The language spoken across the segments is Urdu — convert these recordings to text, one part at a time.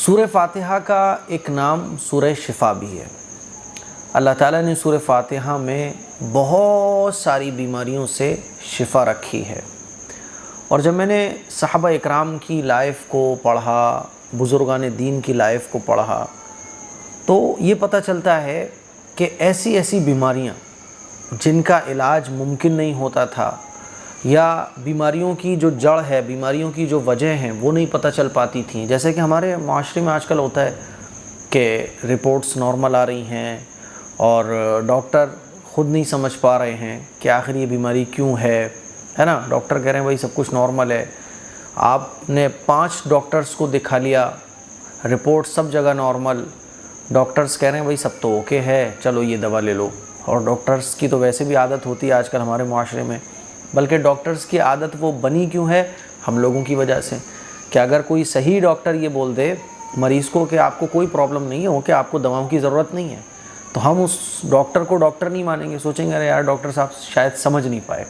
سورہ فاتحہ کا ایک نام سورہ شفا بھی ہے۔ اللہ تعالیٰ نے سورہ فاتحہ میں بہت ساری بیماریوں سے شفا رکھی ہے، اور جب میں نے صحابہ اکرام کی لائف کو پڑھا، بزرگان دین کی لائف کو پڑھا، تو یہ پتہ چلتا ہے کہ ایسی ایسی بیماریاں جن کا علاج ممکن نہیں ہوتا تھا، یا بیماریوں کی جو جڑ ہے، بیماریوں کی جو وجہ ہیں وہ نہیں پتہ چل پاتی تھیں۔ جیسے کہ ہمارے معاشرے میں آج کل ہوتا ہے کہ رپورٹس نارمل آ رہی ہیں اور ڈاکٹر خود نہیں سمجھ پا رہے ہیں کہ آخر یہ بیماری کیوں ہے نا۔ ڈاکٹر کہہ رہے ہیں بھائی سب کچھ نارمل ہے، آپ نے 5 ڈاکٹرز کو دکھا لیا، رپورٹ سب جگہ نارمل، ڈاکٹرز کہہ رہے ہیں بھائی سب تو اوکے ہے، چلو یہ دوا لے لو۔ اور ڈاکٹرز کی تو ویسے بھی عادت ہوتی ہے آج کل ہمارے معاشرے میں، بلکہ ڈاکٹرز کی عادت وہ بنی کیوں ہے؟ ہم لوگوں کی وجہ سے، کہ اگر کوئی صحیح ڈاکٹر یہ بول دے مریض کو کہ آپ کو کوئی پرابلم نہیں ہے، کہ آپ کو دواؤں کی ضرورت نہیں ہے، تو ہم اس ڈاکٹر کو ڈاکٹر نہیں مانیں گے، سوچیں گے ارے یار ڈاکٹر صاحب شاید سمجھ نہیں پائے۔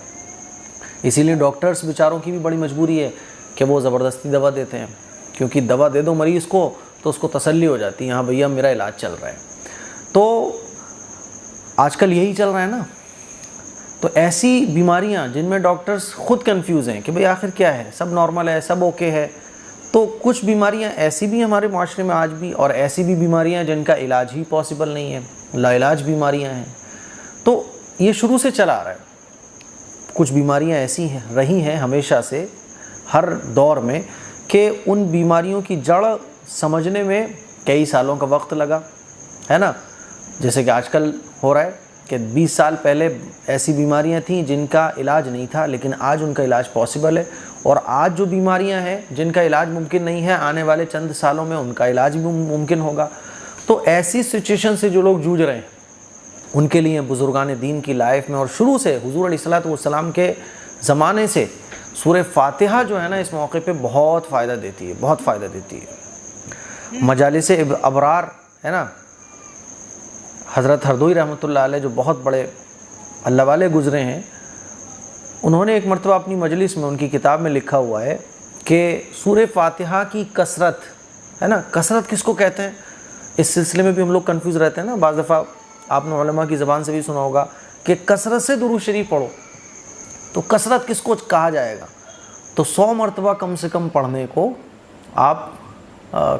اسی لیے ڈاکٹرز بیچاروں کی بھی بڑی مجبوری ہے کہ وہ زبردستی دوا دیتے ہیں، کیونکہ دوا دے دو مریض کو تو اس کو تسلی ہو جاتی ہے، ہاں بھیا میرا علاج چل رہا ہے۔ تو آج کل یہی چل رہا ہے نا۔ تو ایسی بیماریاں جن میں ڈاکٹرز خود کنفیوز ہیں کہ بھئی آخر کیا ہے، سب نارمل ہے، سب اوکے ہے، تو کچھ بیماریاں ایسی بھی ہمارے معاشرے میں آج بھی، اور ایسی بھی بیماریاں جن کا علاج ہی پاسبل نہیں ہے، لا علاج بیماریاں ہیں۔ تو یہ شروع سے چلا آ رہا ہے۔ کچھ بیماریاں ایسی ہیں رہی ہیں ہمیشہ سے، ہر دور میں، کہ ان بیماریوں کی جڑ سمجھنے میں کئی سالوں کا وقت لگا، ہے نا۔ جیسے کہ آج کل ہو رہا ہے کہ 20 سال پہلے ایسی بیماریاں تھیں جن کا علاج نہیں تھا، لیکن آج ان کا علاج پاسبل ہے، اور آج جو بیماریاں ہیں جن کا علاج ممکن نہیں ہے، آنے والے چند سالوں میں ان کا علاج بھی ممکن ہوگا۔ تو ایسی سچویشن سے جو لوگ جوجھ رہے ہیں ان کے لیے بزرگان دین کی لائف میں اور شروع سے حضور علیہ الصلوۃ والسلام کے زمانے سے سورہ فاتحہ جو ہے نا اس موقع پہ بہت فائدہ دیتی ہے، بہت فائدہ دیتی ہے۔ مجالس ابرار ہے نا، حضرت ہردوئی رحمۃ اللہ علیہ جو بہت بڑے اللہ والے گزرے ہیں، انہوں نے ایک مرتبہ اپنی مجلس میں، ان کی کتاب میں لکھا ہوا ہے کہ سورہ فاتحہ کی کثرت ہے نا، کثرت کس کو کہتے ہیں؟ اس سلسلے میں بھی ہم لوگ کنفیوز رہتے ہیں نا۔ بعض دفعہ آپ نے علماء کی زبان سے بھی سنا ہوگا کہ کثرت سے درود شریف پڑھو، تو کثرت کس کو کہا جائے گا؟ تو 100 مرتبہ کم سے کم پڑھنے کو آپ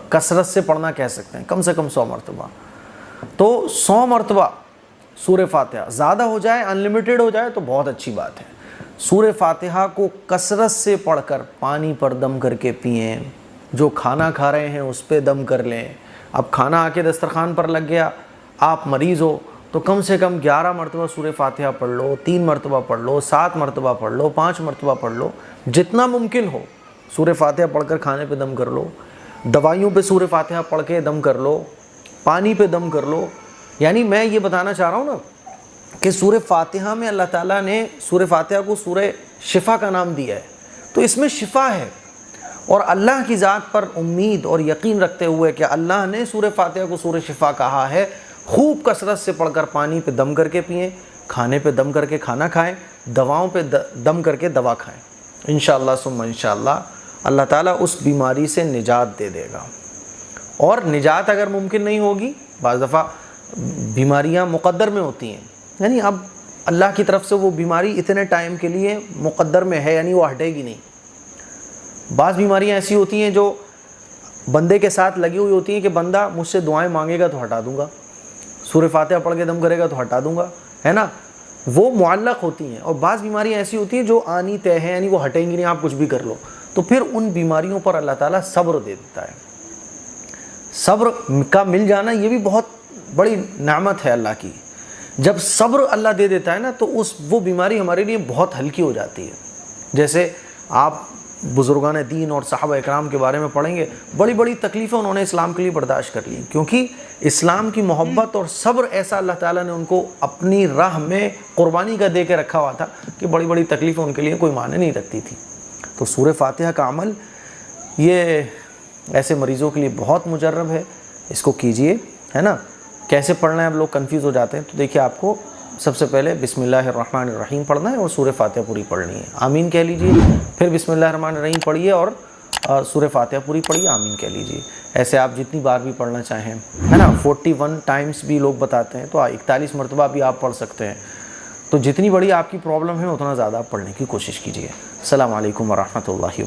کثرت سے پڑھنا کہہ سکتے ہیں، کم سے کم 100 مرتبہ۔ تو 100 مرتبہ سورہ فاتحہ، زیادہ ہو جائے، انلمیٹڈ ہو جائے تو بہت اچھی بات ہے۔ سورہ فاتحہ کو کثرت سے پڑھ کر پانی پر دم کر کے پئیں، جو کھانا کھا رہے ہیں اس پہ دم کر لیں۔ اب کھانا آ کے دسترخوان پر لگ گیا، آپ مریض ہو تو کم سے کم 11 مرتبہ سورہ فاتحہ پڑھ لو، 3 مرتبہ پڑھ لو، 7 مرتبہ پڑھ لو، 5 مرتبہ پڑھ لو، جتنا ممکن ہو سورہ فاتحہ پڑھ کر کھانے پہ دم کر لو، دوائیوں پہ سورہ فاتحہ پڑھ کے دم کر لو، پانی پہ دم کر لو۔ یعنی میں یہ بتانا چاہ رہا ہوں نا کہ سورہ فاتحہ میں اللہ تعالیٰ نے سورہ فاتحہ کو سورہ شفا کا نام دیا ہے، تو اس میں شفا ہے، اور اللہ کی ذات پر امید اور یقین رکھتے ہوئے کہ اللہ نے سورہ فاتحہ کو سورہ شفا کہا ہے، خوب کثرت سے پڑھ کر پانی پہ دم کر کے پئیں، کھانے پہ دم کر کے کھانا کھائیں، دواؤں پہ دم کر کے دوا کھائیں۔ انشاءاللہ ثم انشاءاللہ اللہ تعالیٰ اس بیماری سے نجات دے دے گا۔ اور نجات اگر ممکن نہیں ہوگی، بعض دفعہ بیماریاں مقدر میں ہوتی ہیں، یعنی اب اللہ کی طرف سے وہ بیماری اتنے ٹائم کے لیے مقدر میں ہے، یعنی وہ ہٹے گی نہیں۔ بعض بیماریاں ایسی ہوتی ہیں جو بندے کے ساتھ لگی ہوئی ہوتی ہیں کہ بندہ مجھ سے دعائیں مانگے گا تو ہٹا دوں گا، سورہ فاتحہ پڑھ کے دم کرے گا تو ہٹا دوں گا، ہے نا، وہ معلق ہوتی ہیں۔ اور بعض بیماریاں ایسی ہوتی ہیں جو آنی طے ہیں، یعنی وہ ہٹیں گی نہیں، آپ کچھ بھی کر لو، تو پھر ان بیماریوں پر اللہ تعالیٰ صبر دے دیتا ہے۔ صبر کا مل جانا یہ بھی بہت بڑی نعمت ہے اللہ کی۔ جب صبر اللہ دے دیتا ہے نا تو وہ بیماری ہمارے لیے بہت ہلکی ہو جاتی ہے۔ جیسے آپ بزرگان دین اور صحابہ اکرام کے بارے میں پڑھیں گے، بڑی بڑی تکلیفیں انہوں نے اسلام کے لیے برداشت کر لی، کیونکہ اسلام کی محبت اور صبر ایسا اللہ تعالیٰ نے ان کو اپنی راہ میں قربانی کا دے کے رکھا ہوا تھا کہ بڑی بڑی تکلیفیں ان کے لیے کوئی معنی نہیں رکھتی تھی۔ تو سورہ فاتحہ کا عمل یہ ایسے مریضوں کے لیے بہت مجرب ہے، اس کو کیجئے، ہے نا۔ کیسے پڑھنا ہے اب لوگ کنفیوز ہو جاتے ہیں، تو دیکھیے آپ کو سب سے پہلے بسم اللہ الرحمن الرحیم پڑھنا ہے اور سورہ فاتحہ پوری پڑھنی ہے، آمین کہہ لیجئے، پھر بسم اللہ الرحمن الرحیم پڑھیے اور سورہ فاتحہ پوری پڑھیے، آمین کہہ لیجئے۔ ایسے آپ جتنی بار بھی پڑھنا چاہیں، ہے نا، 41 ٹائمز بھی لوگ بتاتے ہیں، تو 41 مرتبہ بھی آپ پڑھ سکتے ہیں۔ تو جتنی بڑی آپ کی پرابلم ہے اتنا زیادہ آپ پڑھنے کی کوشش کیجیے۔ السلام علیکم ورحمۃ اللہ۔